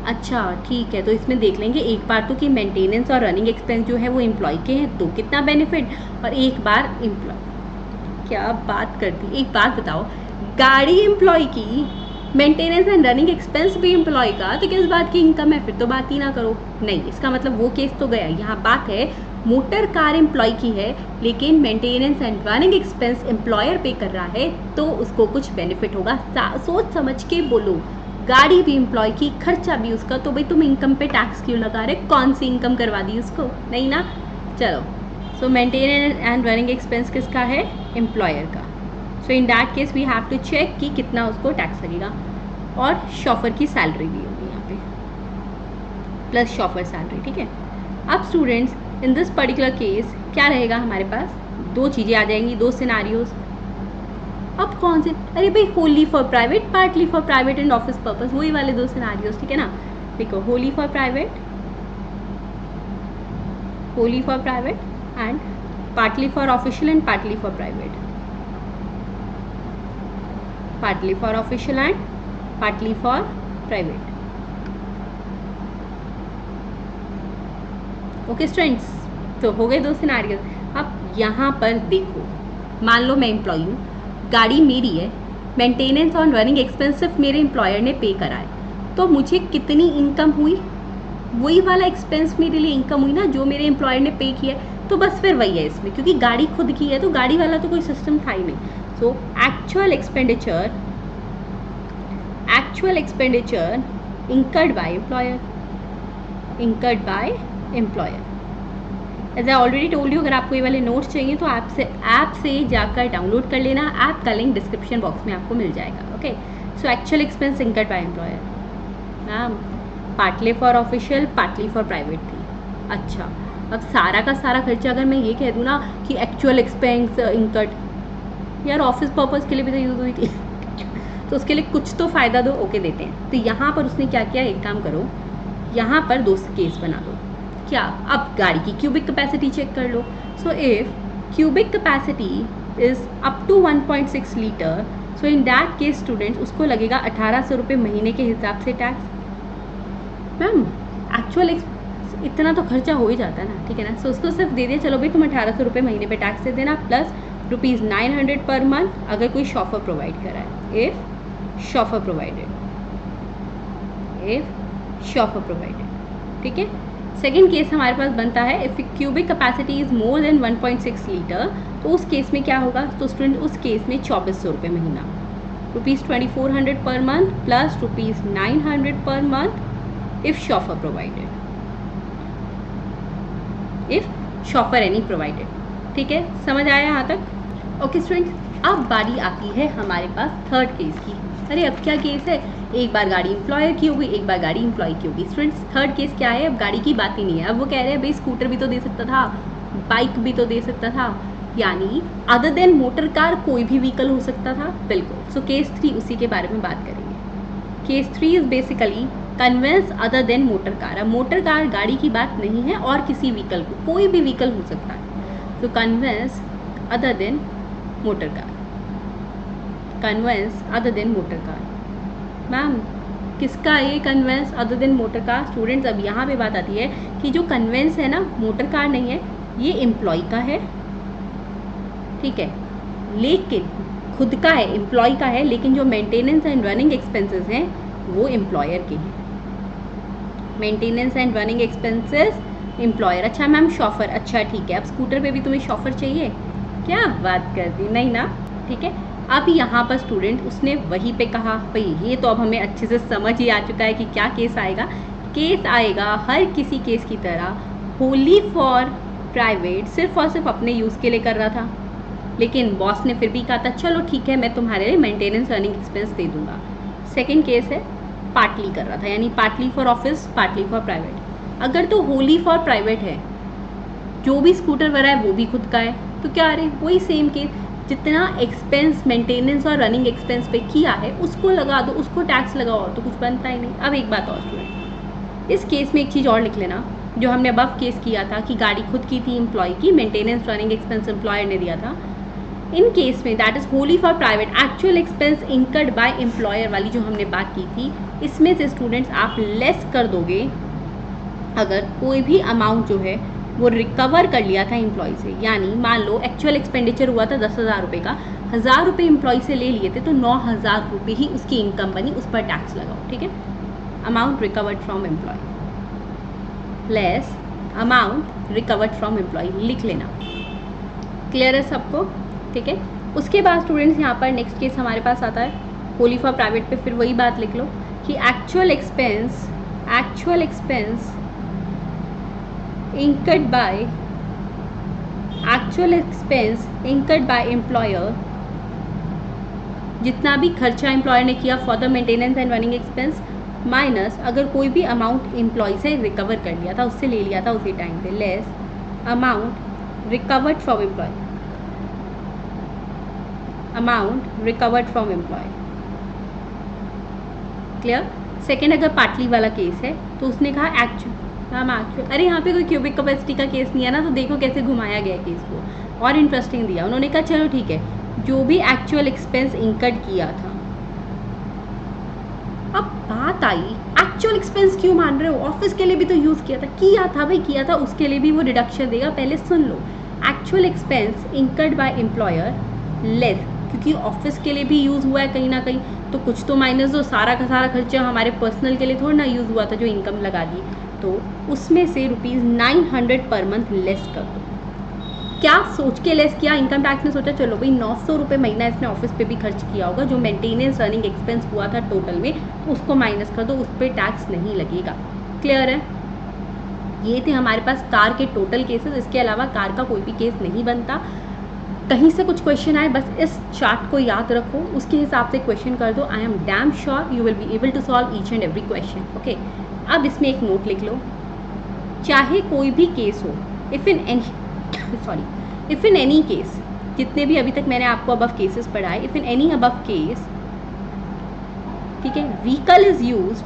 अच्छा ठीक है, तो इसमें देख लेंगे एक बार तो कि मेंटेनेंस और रनिंग एक्सपेंस जो है वो एम्प्लॉय के हैं, तो कितना बेनिफिट, और एक बार एम्प्लॉय। क्या बात करती, एक बात बताओ, गाड़ी एम्प्लॉय की, मेंटेनेंस एंड रनिंग एक्सपेंस भी एम्प्लॉय का, तो किस बात की इनकम है? फिर तो बात ही ना करो। नहीं, इसका मतलब वो केस तो गया। यहाँ बात है मोटर कार एम्प्लॉय की है, लेकिन maintenance and running expense employer पे कर रहा है, तो उसको कुछ बेनिफिट होगा। सोच समझ के बोलो। गाड़ी भी एम्प्लॉय की, खर्चा भी उसका, तो भाई तुम इनकम पे टैक्स क्यों लगा रहे? कौन सी इनकम करवा दी उसको? नहीं ना। चलो, so maintenance and running expense किसका है? एम्प्लॉयर का। So in that case we have to check कि कितना उसको टैक्स लगेगा, और शॉफर की सैलरी भी होगी यहाँ पे, प्लस शॉफर सैलरी, ठीक है। अब students in this particular case क्या रहेगा हमारे पास? 2 चीज़ें आ जाएंगी, 2 सिनारियोज। अब कौन से? अरे भाई Holi for private, partly for private and office purpose, वही वाले 2 सिनारियोज, ठीक है ना। देखो, Holi for private, Holi for private and partly for official and partly for private, partly for official and partly for private. Okay students, तो हो गए 2 सिनारियो। अब यहाँ पर देखो, मान लो मैं एम्प्लॉय हूँ, गाड़ी मेरी है, मेंटेनेंस और रनिंग एक्सपेंस सिर्फ मेरे एम्प्लॉयर ने पे करा है, तो मुझे कितनी इनकम हुई? वही वाला एक्सपेंस मेरे लिए इनकम हुई ना, जो मेरे एम्प्लॉयर ने पे किया है। तो बस फिर वही है इसमें, क्योंकि गाड़ी खुद की है, तो गाड़ी वाला तो कोई सिस्टम था ही नहीं। So actual expenditure incurred by employer, incurred by employer. As I already told you, अगर आपको ये वाले नोट्स चाहिए तो ऐप से जाकर डाउनलोड कर लेना। ऐप का लिंक डिस्क्रिप्शन बॉक्स में आपको मिल जाएगा। Okay, so actual expense incurred by employer, ma'am partly for official, partly for private थी। अच्छा, अब सारा का सारा खर्चा अगर मैं ये कह दूँ ना कि एक्चुअल एक्सपेंस incurred, यार ऑफिस पर्पज़ के लिए भी तो यूज़ हुई थी तो उसके लिए कुछ तो फ़ायदा दो। ओके, देते हैं। तो यहाँ पर उसने क्या किया, एक काम करो, यहाँ पर 2 केस बना दो। क्या? अब गाड़ी की क्यूबिक कैपेसिटी चेक कर लो। So if cubic capacity is up to 1.6 litre, so in that case students उसको लगेगा 1800 रुपये महीने के हिसाब से टैक्स। मैम एक्चुअल इतना तो खर्चा हो ही जाता है ना, ठीक है ना। सो उसको सिर्फ दे दिया, चलो भाई तुम 1800 रुपये महीने पे टैक्स दे देना, प्लस ₹900 पर मंथ अगर कोई शॉफर प्रोवाइड करा है, if chauffeur provided, if chauffeur provided, ठीक है। सेकेंड केस हमारे पास बनता है if cubic capacity is more than 1.6 litre, तो उस केस में क्या होगा? तो स्टूडेंट उस केस में 2400 रुपये महीना, ₹2400 per month plus ₹900 per month if chauffeur provided, if chauffeur any provided, ठीक है। समझ आया यहाँ तक? ओके स्टूडेंट्स, अब बारी आती है हमारे पास थर्ड केस की। अरे अब क्या केस है, एक बार गाड़ी एम्प्लॉयर की होगी, एक बार गाड़ी एम्प्लॉय की होगी। स्टूडेंट्स थर्ड केस क्या है, अब गाड़ी की बात ही नहीं है। अब वो कह रहे हैं भाई स्कूटर भी तो दे सकता था, बाइक भी तो दे सकता था, यानी अदर देन मोटर कार कोई भी व्हीकल हो सकता था। बिल्कुल। सो केस 3 उसी के बारे में बात करेंगे। Case 3 is basically conveyance other than motor car. अब मोटर कार गाड़ी की बात नहीं है और किसी व्हीकल को, कोई भी व्हीकल हो सकता है। तो conveyance other than motor car, conveyance other than motor car. Ma'am किसका है ये conveyance other than motor car? Students अब यहाँ पे बात आती है कि जो कन्वेंस है ना, मोटर कार नहीं है, ये एम्प्लॉय का है, ठीक है, लेकिन खुद का है, एम्प्लॉय का है, लेकिन जो मेंटेनेंस एंड रनिंग एक्सपेंसेस हैं वो एम्प्लॉयर के हैं। Maintenance and running expenses employer. अच्छा मैम शॉफर, अच्छा ठीक है, अब स्कूटर पे भी तुम्हें शॉफर चाहिए, क्या बात कर दी, नहीं ना, ठीक है। अब यहाँ पर स्टूडेंट उसने वहीं पे कहा, भाई ये तो अब हमें अच्छे से समझ ही आ चुका है कि क्या केस आएगा। केस आएगा हर किसी केस की तरह होली फॉर प्राइवेट, सिर्फ और सिर्फ अपने यूज़ के लिए कर रहा था, लेकिन बॉस ने फिर भी कहा था चलो ठीक है मैं तुम्हारे लिए मेंटेनेंस रनिंग एक्सपेंस दे दूंगा। सेकेंड केस है पार्टली कर रहा था, यानी partly for office partly for private. अगर तो होली फॉर प्राइवेट है, जो भी स्कूटर भरा है वो भी खुद का है, तो क्या आ रहे वही सेम केस, जितना एक्सपेंस मेंटेनेंस और रनिंग एक्सपेंस पे किया है उसको लगा दो, उसको टैक्स लगाओ, तो कुछ बनता ही नहीं। अब एक बात और स्टूडेंट, इस केस में एक चीज़ और लिख लेना, जो हमने अबव केस किया था कि गाड़ी खुद की थी एम्प्लॉय की, मेंटेनेंस रनिंग एक्सपेंस एम्प्लॉयर ने दिया था। इन केस में that is Holi for private, actual expense incurred by employer वाली जो हमने बात की थी, इसमें से स्टूडेंट्स आप लेस कर दोगे अगर कोई भी अमाउंट जो है वो रिकवर कर लिया था एम्प्लॉय से। यानी मान लो एक्चुअल एक्सपेंडिचर हुआ था 10,000 रुपये का, 1,000 रुपये एम्प्लॉय से ले लिए थे, तो 9,000 रुपये ही उसकी इनकम बनी, उस पर टैक्स लगाओ, ठीक है। Amount recovered from employ less amount recovered from employ, लिख लेना। क्लियर है सबको, ठीक है। उसके बाद स्टूडेंट्स यहाँ पर नेक्स्ट केस हमारे पास आता है होली फॉर प्राइवेट पे, फिर वही बात लिख लो कि actual expense incurred by employer, जितना भी खर्चा एम्प्लॉयर ने किया for the maintenance and running expense, minus अगर कोई भी अमाउंट एम्प्लॉय से रिकवर कर लिया था, उससे ले लिया था उसी टाइम पे, less amount recovered from employ, clear. Second अगर पार्टली वाला केस है तो उसने कहा एक्चुअल, अरे यहाँ पे कोई क्यूबिक कैपेसिटी का केस नहीं है ना, तो देखो कैसे घुमाया गया केस को, और इंटरेस्टिंग दिया। उन्होंने कहा चलो ठीक है, जो भी एक्चुअल एक्सपेंस इंकर्ड किया था। अब बात आई एक्चुअल एक्सपेंस क्यों मान रहे हो, ऑफिस के लिए भी तो यूज़ किया था भाई, किया था, उसके लिए भी वो डिडक्शन देगा। पहले सुन लो, actual expense incurred by employer less, क्योंकि ऑफिस के लिए भी यूज़ हुआ है कहीं ना कहीं, तो कुछ तो माइनस दो, सारा का सारा खर्चा हमारे पर्सनल के लिए थोड़ा ना यूज़ हुआ था जो इनकम लगा दी, तो उसमें से ₹900 पर मंथ लेस कर दो। क्या सोच के लेस किया, इनकम टैक्स ने सोचा चलो भाई 900 रुपये महीना इसने ऑफिस पे भी खर्च किया होगा, जो मेंटेनेंस रनिंग एक्सपेंस हुआ था टोटल में, उसको माइनस कर दो, उस पर टैक्स नहीं लगेगा। क्लियर है। ये थे हमारे पास कार के टोटल केसेस, इसके अलावा कार का कोई भी केस नहीं बनता। कहीं से कुछ क्वेश्चन आए बस इस चार्ट को याद रखो, उसके हिसाब से क्वेश्चन कर दो। I am damn sure you will be able to solve each and every question, okay. अब इसमें एक नोट लिख लो, चाहे कोई भी केस हो, इफ़ इन एनी केस, जितने भी अभी तक मैंने आपको अबव केसेस पढ़ाए, if in any above case, ठीक है, व्हीकल इज यूज्ड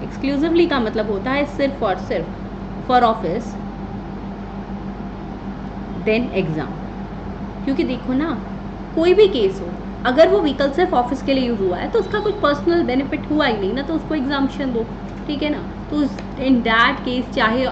एक्सक्लूसिवली का मतलब होता है सिर्फ और सिर्फ फॉर ऑफिस देन एग्जाम। क्योंकि देखो ना, कोई भी केस हो, अगर वो व्हीकल सिर्फ ऑफिस के लिए यूज़ हुआ है तो उसका कुछ पर्सनल बेनिफिट हुआ ही नहीं ना, तो उसको एग्जाम्पशन दो, ठीक है ना। तो इन दैट केस चाहे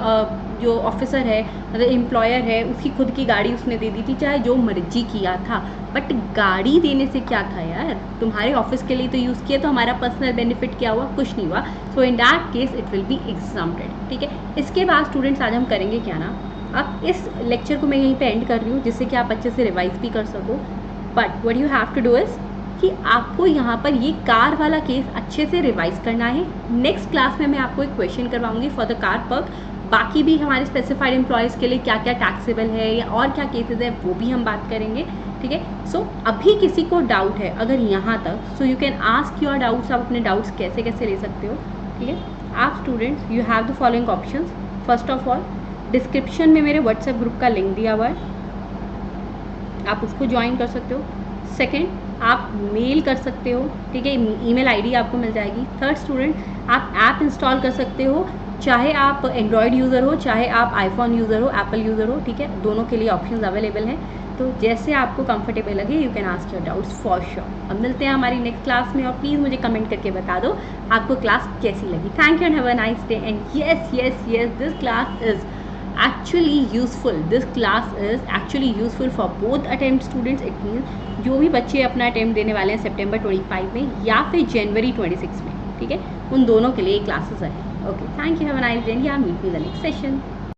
जो ऑफिसर है, मतलब एम्प्लॉयर है, उसकी खुद की गाड़ी उसने दे दी थी, चाहे जो मर्जी किया था, बट गाड़ी देने से क्या था यार, तुम्हारे ऑफिस के लिए तो यूज़ किया, तो हमारा पर्सनल बेनिफिट क्या हुआ, कुछ नहीं हुआ। So in that case it will be exempted, ठीक है। इसके बाद स्टूडेंट्स आज हम करेंगे क्या ना, अब इस लेक्चर को मैं यहीं पे एंड कर रही हूँ, जिससे कि आप अच्छे से रिवाइज भी कर सको। But what you have to do is कि आपको यहाँ पर ये कार वाला केस अच्छे से रिवाइज करना है। नेक्स्ट क्लास में मैं आपको एक क्वेश्चन करवाऊंगी फॉर द कार पर्क, बाकी भी हमारे स्पेसिफाइड एम्प्लॉयज़ के लिए क्या क्या टैक्सेबल है या और क्या केसेस है वो भी हम बात करेंगे, ठीक है। सो अभी किसी को डाउट है अगर यहाँ तक, so you can ask your doubts, आप अपने डाउट्स कैसे कैसे ले सकते हो, ठीक है। आप students you have the following options. First of all description में मेरे व्हाट्सएप ग्रुप का लिंक दिया हुआ है, आप उसको ज्वाइन कर सकते हो। सेकेंड, आप मेल कर सकते हो, ठीक है, ईमेल आईडी आपको मिल जाएगी। थर्ड स्टूडेंट, आप ऐप इंस्टॉल कर सकते हो, चाहे आप एंड्रॉयड यूज़र हो चाहे आप आईफोन यूज़र हो, एप्पल यूज़र हो, ठीक है, दोनों के लिए ऑप्शंस अवेलेबल हैं। तो जैसे आपको कंफर्टेबल लगे you can ask your doubts for sure. अब मिलते हैं हमारी नेक्स्ट क्लास में और प्लीज़ मुझे कमेंट करके बता दो आपको क्लास कैसी लगी। Thank you and have a nice day. And yes this class is actually useful. This class is actually useful for both attempt students. It means जो भी बच्चे अपना अटेम्प्ट देने वाले हैं सितंबर 25 में या फिर जनवरी 26 में, ठीक है, उन दोनों के लिए क्लासेस है। Okay, thank you, have a nice day, या meet you in the next session.